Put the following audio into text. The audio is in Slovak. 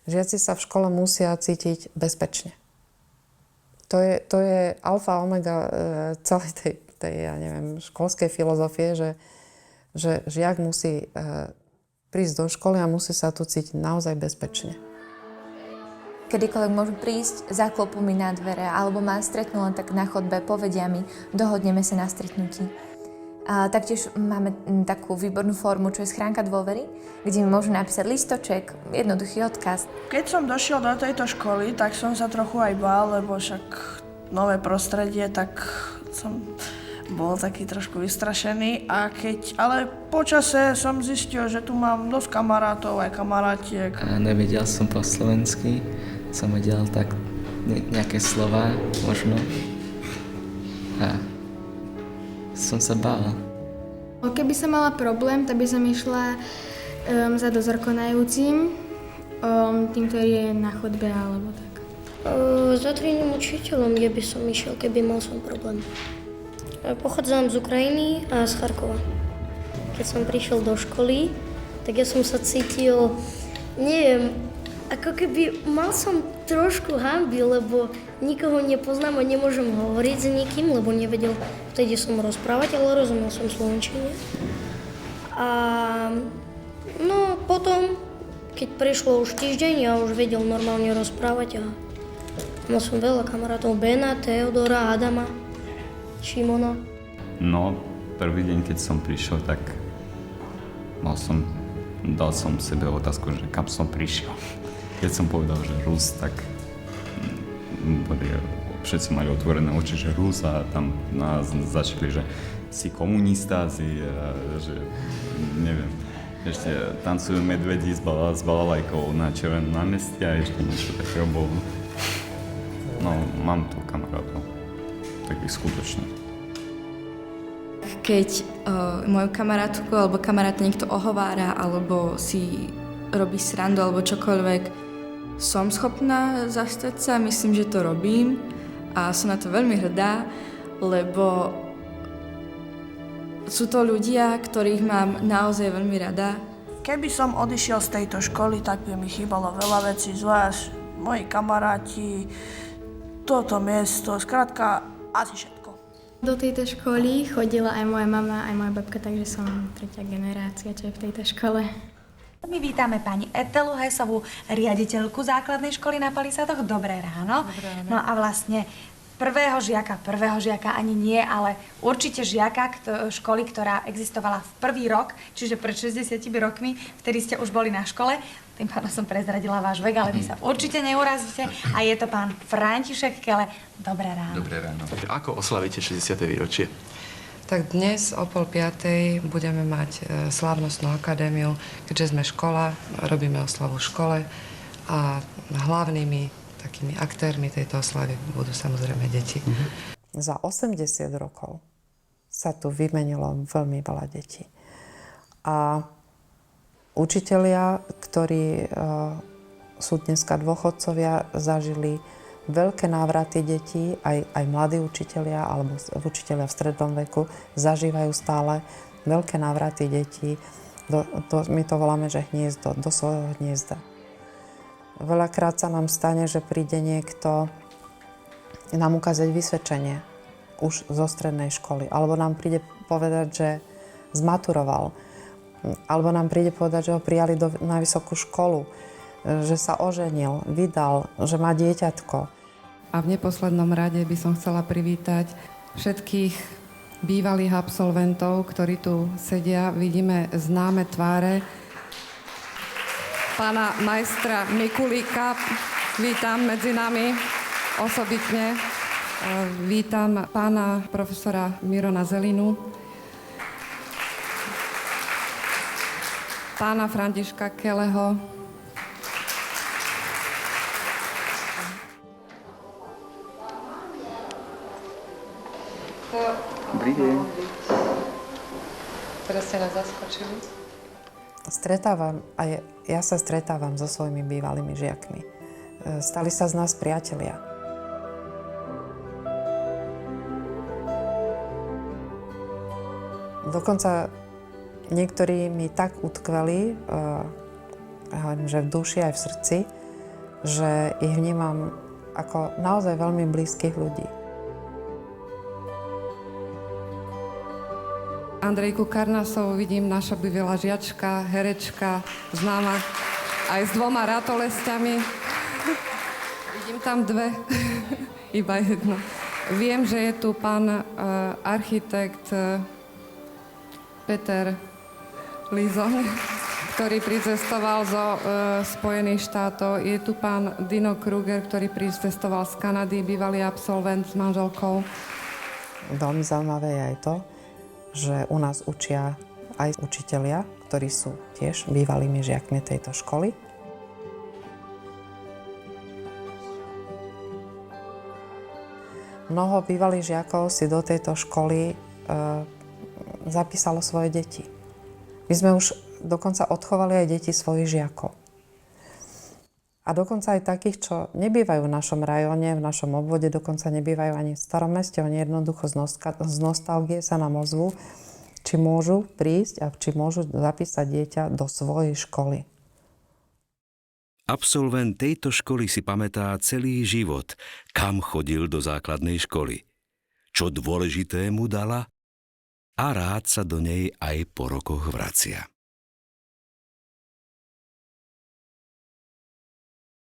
Žiaci sa v škole musia cítiť bezpečne. To je alfa omega celej tej ja neviem, školskej filozofie, že žiak musí prísť do školy a musí sa tu cítiť naozaj bezpečne. Kedykoľvek môžu prísť, zaklopú mi na dvere, alebo ma stretnú len tak na chodbe, povedia mi, dohodneme sa na stretnutí. A taktiež máme takú výbornú formu, čo je schránka dôvery, kde mi môžu napísať listoček, jednoduchý odkaz. Keď som došiel do tejto školy, tak som sa trochu aj bál, lebo však nové prostredie, tak som bol taký trošku vystrašený. Ale počase som zistil, že tu mám dosť kamarátov, aj kamarátiek. A nevedel som po slovensky, som vedel tak nejaké slova možno. A som sa bál. Keby som mala problém, tak by som išla za dozorkonajúcim, tým, ktorý je na chodbe alebo tak. Za triednym učiteľom, kde by som išiel, keby mal som problém. Pochádzam z Ukrajiny a z Charkova. Keď som prišiel do školy, tak ja som sa cítil, neviem, ako keby mal som trošku hanby, lebo nikoho nepoznám a nemôžem hovoriť s nikým, lebo nevedel vtedy som rozprávať, ale rozumel som slovenčine. A no potom, keď prešlo už týždeň, ja už vedel normálne rozprávať a mal som veľa kamarátov, Bena, Teodora, Adama, Šimona. No, prvý deň, keď som prišiel, tak dal som sebe otázku, že kam som prišiel. Keď som povedal, že Rus, tak všetci mali otvorené oči, že Rus a tam nás začali, že si komunista, že neviem, ešte tancujú medvedí s balalajkou na Červenom námestí a ešte niečo takého bolo. No, mám tu kamarátov, takých skutočne. Keď moju kamarátku alebo kamaráta niekto ohovára alebo si robí srandu alebo čokoľvek, som schopná zastať sa, myslím, že to robím a som na to veľmi hrdá, lebo sú to ľudia, ktorých mám naozaj veľmi rada. Keby som odišiel z tejto školy, tak by mi chýbalo veľa vecí, zvlášť moji kamaráti, toto miesto, skrátka asi všetko. Do tejto školy chodila aj moja mama, aj moja babka, takže som tretia generácia, čo je v tejto škole. My vítame pani Etelu Hesovú, riaditeľku základnej školy na Palisádoch. Dobré ráno. Dobré ráno. No a vlastne prvého žiaka ani nie, ale určite žiaka školy, ktorá existovala v prvý rok, čiže pred 60 rokmi, vtedy ste už boli na škole. Tým pádom som prezradila váš vek, ale vy sa určite neurazíte. A je to pán František Kele. Dobré ráno. Dobré ráno. Ako oslavíte 60. výročie? Tak dnes o 4:30 budeme mať slávnostnú akadémiu, keďže sme škola, robíme oslavu v škole a hlavnými takými aktérmi tejto oslavy budú samozrejme deti. Za 80 rokov sa tu vymenilo veľmi veľa detí. A učitelia, ktorí sú dneska dôchodcovia, zažili veľké návraty detí, aj mladí učitelia alebo učitelia v strednom veku zažívajú stále veľké návraty detí. My to voláme, že hniezdo, do svojho hniezda. Veľakrát sa nám stane, že príde niekto nám ukázať vysvedčenie už zo strednej školy, alebo nám príde povedať, že zmaturoval, alebo nám príde povedať, že ho prijali na vysokú školu, že sa oženil, vydal, že má dieťatko. A v neposlednom rade by som chcela privítať všetkých bývalých absolventov, ktorí tu sedia. Vidíme známe tváre. Pána majstra Mikulíka vítam medzi nami osobitne. Vítam pána profesora Mirona Zelinu, pána Františka Keleho, Dobrý deň. Teraz ste nás zaskočili. Ja sa stretávam so svojimi bývalými žiakmi. Stali sa z nás priatelia. Dokonca niektorí mi tak utkveli, že v duši aj v srdci, že ich vnímam ako naozaj veľmi blízkych ľudí. Andrejku Karnasovú vidím, naša bývalá žiačka, herečka, známa aj s 2 ratolesťami. Vidím tam 2, iba jedno. Viem, že je tu pán architekt Peter Lizoň, ktorý pricestoval zo Spojených štátov. Je tu pán Dino Kruger, ktorý pricestoval z Kanady, bývalý absolvent s manželkou. Veľmi zaujímavé je aj to, že u nás učia aj učitelia, ktorí sú tiež bývalými žiakmi tejto školy. Mnoho bývalých žiakov si do tejto školy zapísalo svoje deti. My sme už dokonca odchovali aj deti svojich žiakov. A dokonca aj takých, čo nebývajú v našom rajóne, v našom obvode, dokonca nebývajú ani v Starom meste. Oni jednoducho z nostalgie sa nám ozvú, či môžu prísť a či môžu zapísať dieťa do svojej školy. Absolvent tejto školy si pamätá celý život, kam chodil do základnej školy, čo dôležité mu dala a rád sa do nej aj po rokoch vracia.